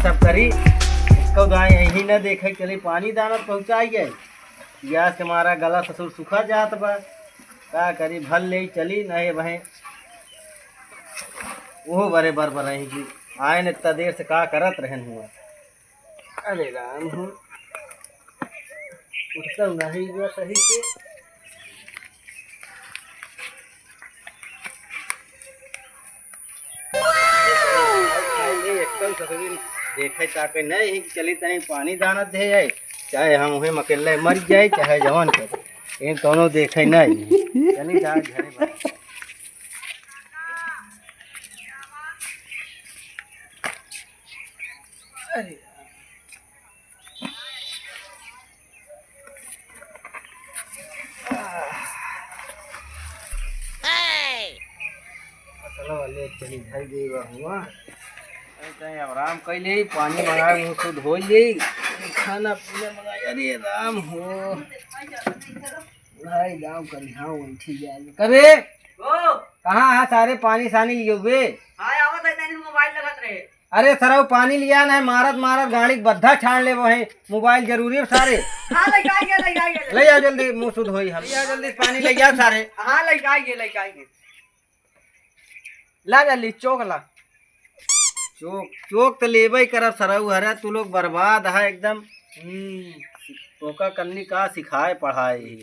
सब करी इसको दाएं यही न देखे चली पानी दाना पहुँचाइए। गैस के मारा गला ससुर सुखा जात बा, का करी भल ले चली नहीं बहे वो बरे बर रही जी आए न इतना देर से का करत रहन हुआ। अरे राम हूँ उठता नहीं हुआ सही से। देखे ताके नहीं चली तनी पानी दाना दे जाए, चाहे हम उहे अकेले मर जाए चाहे जवान कर इन दोनों देखे नहीं चली जा घरे। अरे चलो वाले चली घर गई हुआ आराम कैले पानी मंगाए मुँह खुद धो ले खाना पीना मंगाए। अरे राम हो भाई गाँव कर उठी जाए कबे कहाँ है सारे पानी सानी लियो बे। मोबाइल लगत रहे। अरे सर वो पानी लिया ना मारत मारत गाड़ी बद्धा छाड़ ले वो है मोबाइल जरूरी है सारे। हाँ ले आओ जल्दी मुँह शुद्ध होई हम जल्दी पानी ले जा सारे। हाँ लेके ला जल्दी चौक ला चौक तो लेबे करब सरऊ हरे तू लोग बर्बाद है एकदम। तोका कन्नी का सिखाए पढ़ाए ही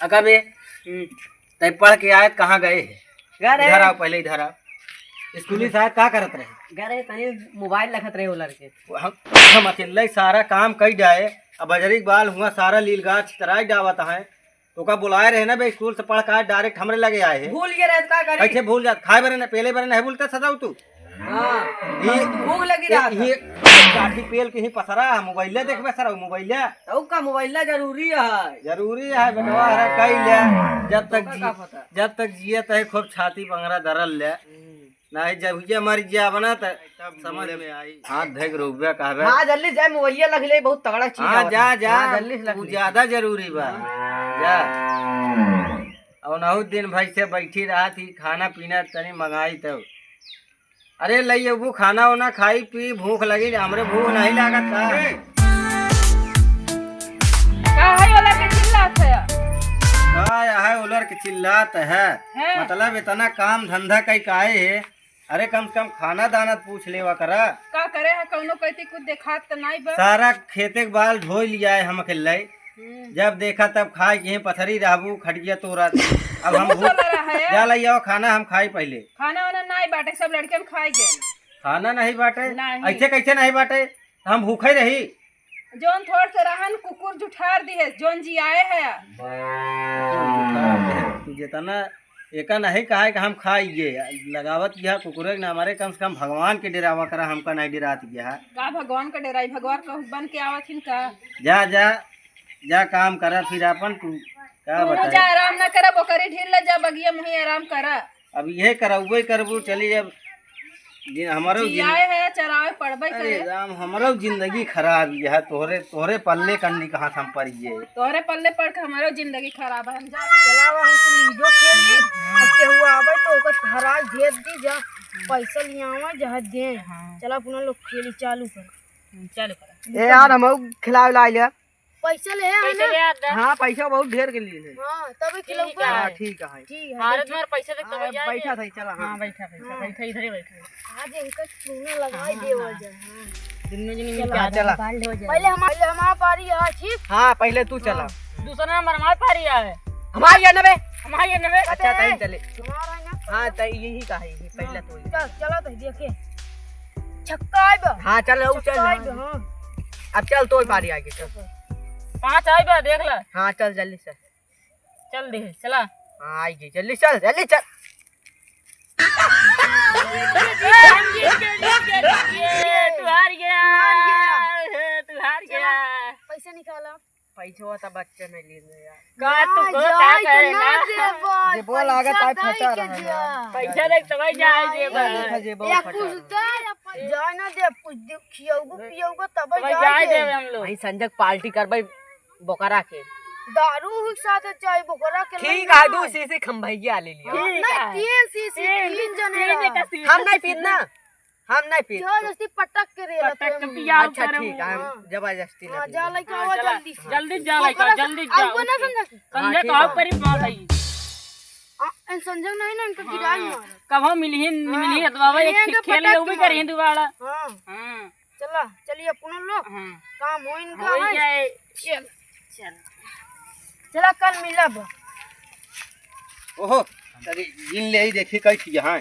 अगर बे तय पढ़ के आए कहाँ गए इधर आओ पहले इधर आओ। स्कूली साहब का करत रहे गए तनी मोबाइल रखत रहे उलर के हम अकेले सारा काम कई जाए अब बजरी बाल हुआ सारा लील गाछ तराई डावत है तो का बुलाए रहे ना बे स्कूल से पढ़ कर डायरेक्ट हमरे लगे आए हैं। भूल गए रहे का करे कैसे भूल जात खाए बरे ना पहले बरे नहीं भूलता सदाऊ तू। हां भूख लगी रात ये काठी पेल के ही पसरा मोबाइल देखबे सर मोबाइल तो का मोबाइल जरूरी है बेटवा हरा कई ले जब तक जियत है खूब छाती पंगरा धरल ले नहीं जब ये मर गया बना तो समझ में आई हाथ धैक रुपया कहबे। हां जल्दी जाए मोबाइल लग ले बहुत तगड़ा चीज है। हां जा जा जल्दी से लग ज्यादा जरूरी बा जा। और नहु दिन भाई से बैठी रहा थी खाना पीना तनी मंगाई तो अरे लइए वो खाना वाना खाई पी भूख लगी हमरे भूख नहीं लागत का है वाला के चिल्लात है है उलर के चिल्लात है मतलब इतना काम धंधा कई काहे है। अरे कम से कम खाना दाना पूछ लेवा करा का करे है कौनो कहती कुछ देखात त नहीं बा सारा खेते के बाल धो लिया है हम अकेले जब देखा तब खाए के पथरी रहबू खटिया तोरा अब हम जा लिया खाना हम खाई पहले खाना वाना नहीं बाटे सब लड़के खाए गए खाना नहीं बाटे ऐसे कैसे नहीं बाटे हम भूखे रही जोन थोड़ से रहन कुकुर जुठार दी है जोन जी आए है तू जितना एका नहीं कहा कि हम खाइए लगावत यह कुकुरे न हमारे कम से कम भगवान के डेरावा करा हमका नहीं डेरात गया का भगवान का डेराई भगवान का बन के आवत हिन का जा जा जा काम करा फिर अपन तू का बता जा आराम ना करा बोकरी ढील ले जा बगिया मुही आराम करा अब यह करबे करबू चली जब हमारो आए है चरावे पड़बे करे राम हमारो जिंदगी खराब है तोहरे पल्ले करनी कहाँ हम पड़िए तोहरे पल्ले पड़ के हमारो जिंदगी खराब है। हम जा चलावा हम तो लीडो खेली के हुआ आवे तो ओकर हराज भेज दी जा पैसा लियावा जहाँ दे चला पुनः लोग खेली चालू कर ए यार हम खिलावे ला ले पैसा ले हां पैसा बहुत ढेर के लिए हां तब खिलाऊंगा। हां ठीक है भारत में पैसा देख तब जाए बैठा था चला हां बैठा इधर ही बैठा आज इनका चूना लगाई देवा जा दोनों जने मिल चला पहले हमारा पारी है ठीक। हां पहले तू चला दूसरा नंबर हमारे पारी है हमारी 90 अच्छा तई चले हां तई यही का है पहले तो चला तो देखे छक्का आइबा हां चल चल हां अब चल तो पारी आगे चल 5 आई बा देख ले हां चल जल्दी से चल दे चला हां आई गई जल्दी चल तू हार गया पैसा निकाला पैसा हुआ था बच्चे में ले यार का तू का करेगा जे बोल आगे ताई फटा रहा पैसा देख तब जाए जे एक पूछता जाए ना दे पूछ खियाऊगो पियाऊगो तब जाए दे हम लोग भाई संजय पार्टी करबे बोकरा के दारू के साथ चाय बोकरा के ठीक है 2 शीशी खंभैया ले लियो नहीं 3 शीशी 3 जने हम नहीं पीत ना हम नहीं पीत जबरदस्ती पटक के रे अच्छा ठीक है हम जबरदस्ती हां नहीं जा लइका आवा जल्दी से जल्दी जा लइका जल्दी जा आइबो ना संजय संजय कहो परी मार लई संजय नहीं ना इनका गिरा मार कब मिलही तो बाबा एक खेल ले भी करी दोबारा हां हां चला चलिए अपन लोग हां काम हो इनका हो है जाए चल चल चला कल मिलब ओहो अरे इन ले ही देखी कई यहाँ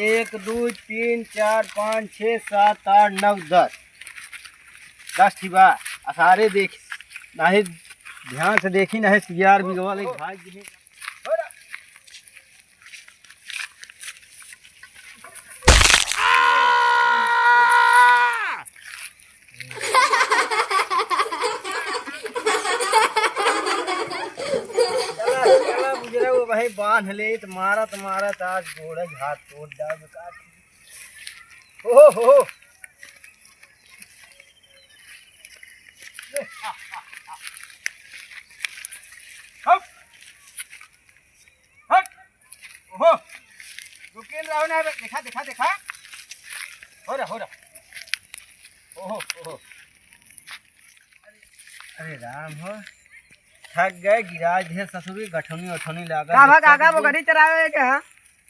1 2 3 4 5 6 7 8 9 10 10 ठीक बा सारे देख नहीं ध्यान से देखी नहीं सियार भी गवा ले भाग जी भाई बांध ले तो मारत आज घोड़ा हाथ तोड़ डाल हो ओहो रुकिए रहो ना देखा हो रहा ओहो अरे राम हो थक गए गिराज ढेर ससुरी गठौनी लगा काका वो गड़ी चरावे क्या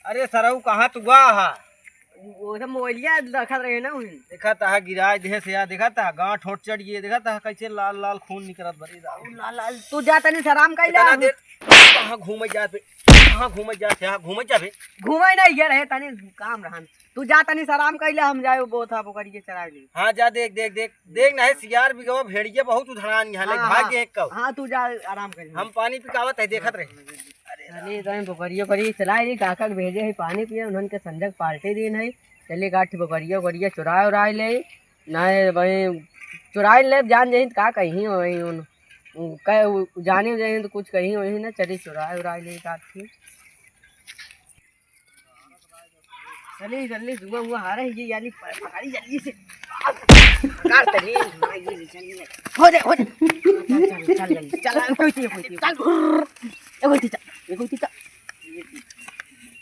अरे सरऊ कहाँ तू गा वो सब मोलिया रखा रहे ना देखा था गिराज ढेर से देखा था गाँव ठोट चढ़ गई देखा था कैसे लाल लाल खून निकलत भरी लाल तू जाता नहीं सराम कैला कहाँ घूमे जाते घूमे नहीं ये रहे तनी काम रहन तू जाता नहीं सराम कैला हम जाए वो था वो करिए चरा ली हाँ जा देख नहीं सियार भी गवा भेड़िए बहुत उधरान यहाँ ले भाग एक कब हाँ तू जा आराम कर हम पानी पिकावत है देखत रहे अरे तो बोकरियो करिए चलाए दी काका के भेजे है पानी पिए उन्होंने संजक पार्टी दिन है चलिए गाठ बोकरियो करिए चुराए उराए ले नहीं वही चुराए ले जान जाए का कहीं वही उन जाने जाए तो कुछ कहीं वही ना चलिए चुराए उराए ले काट चलिए जल्दी सुबह हुआ हारे ये यानी पकड़ी जल्दी से काट तली हो जा चल जल्दी चल कोई चल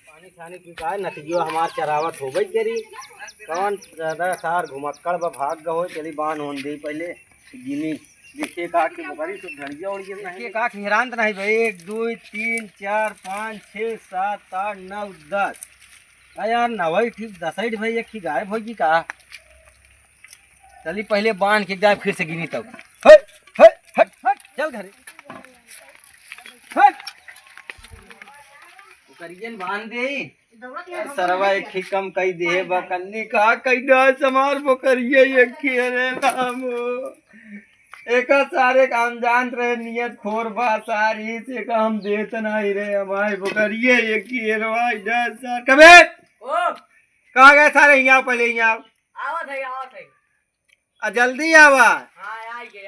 पानी खाने की का नतियो हमार चरावत हो गई तेरी कौन ज्यादा सार घुमक्कड़ भाग गो चली बान होन दे पहले गिनी देखिए का के बकरी तो धड़िया उड़ गई देखिए का हैरान नहीं भाई 1 2 3 4 5 6 7 8 9 10 यार नवई ठीक 10 भाई एक ही गायब होगी का चली पहले बांध के जाए फिर से गिनी तब हट चल घरे हट करियन बांध दे सरवा एक ही कम कई दे बकन्नी का कई डा समार बकरिए एक ही रे नाम एक सारे काम जानत रहे नियत खोर बा सारी से काम देत नहीं रे हमारे बकरिए एक ही रवाई डा सर कबे ओ कहां गए सारे यहां पहले यहां आवत है आ जल्दी आवा हां आ गए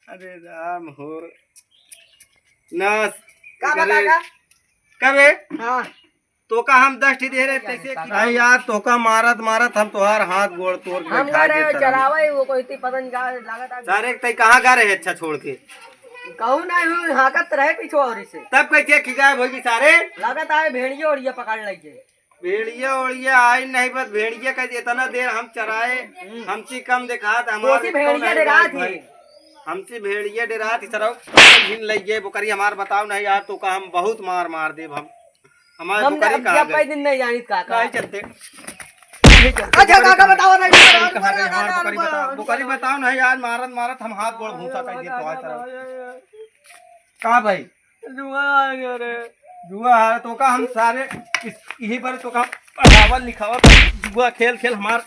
अरे राम हो ना का बता का कबे हां तो का हम 10 दे रहे तैसे नहीं यार तो का मारत हम तोहार हाथ गोड़ तोड़ के हम बैठा रहे देता चरावे वो कोई ती पतन का लागत आ सारे तई कहां गा रहे अच्छा छोड़ के कहू ना हूं हाकत रहे पीछे और से तब कैसे खिगाए भोगी सारे लागत आए भेड़ियो और ये पकड़ लगे भेड़िया ओड़िया आई नहीं बस भेड़िया का इतना देर हम चराए हमसे कम देखा था कोसी भेड़िया डरा थी हमसे भेड़िया डरा थी सरौ घिन लग गए बुकरी हमार बताओ नहीं यार तो का हम बहुत मार दे हम हमारे हम बुकरी कहां जब कई दिन नहीं जानी काका काहे चलते अच्छा काका बताओ ना कहां गए हमार बुकरी बताओ नहीं यार मारत हम हाथ गोड़ भूसा कर दिए तो तरह कहां भाई जुआ है तो का हम सारे यही पर तो का पढ़ावल लिखावल जुआ खेल हमार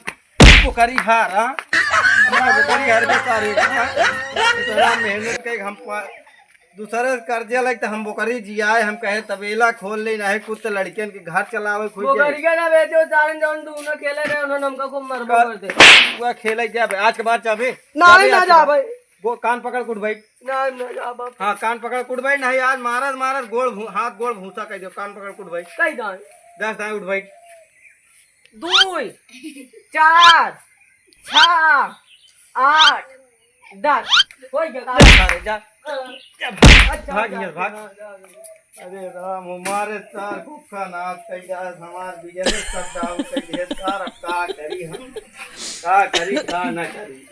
बुकरी हार हमारा बुकरी हार बेचारे इतना मेहनत के हम दूसरे कर्जे लग हम बुकरी जियाए हम कहे तबेला खोल ले नहीं कुछ लड़कियन के घर चलावे खुद बुकरिया ना बेचो जान जान तू ना खेले रहे उन्होंने हमको खूब मरबो कर दे जुआ खेले जाबे आज के बाद जाबे नहीं ना जा भाई वो कान पकड़ कुट भाई ना जा बाप हाँ कान पकड़ कुट भाई नहीं आज मारत गोड़ हाथ गोड़ भूसा कह दो कान पकड़ कुट भाई कई दान 10 दाएं उठ भाई 2 4 6 8 डाल कोई जगह जा भाग यहाँ भाग। अरे राम हमारे सार भूखा नाथ कैला हमार बिजनेस सब डाउन कैले सार। अब का करी हम, का करी का ना करी।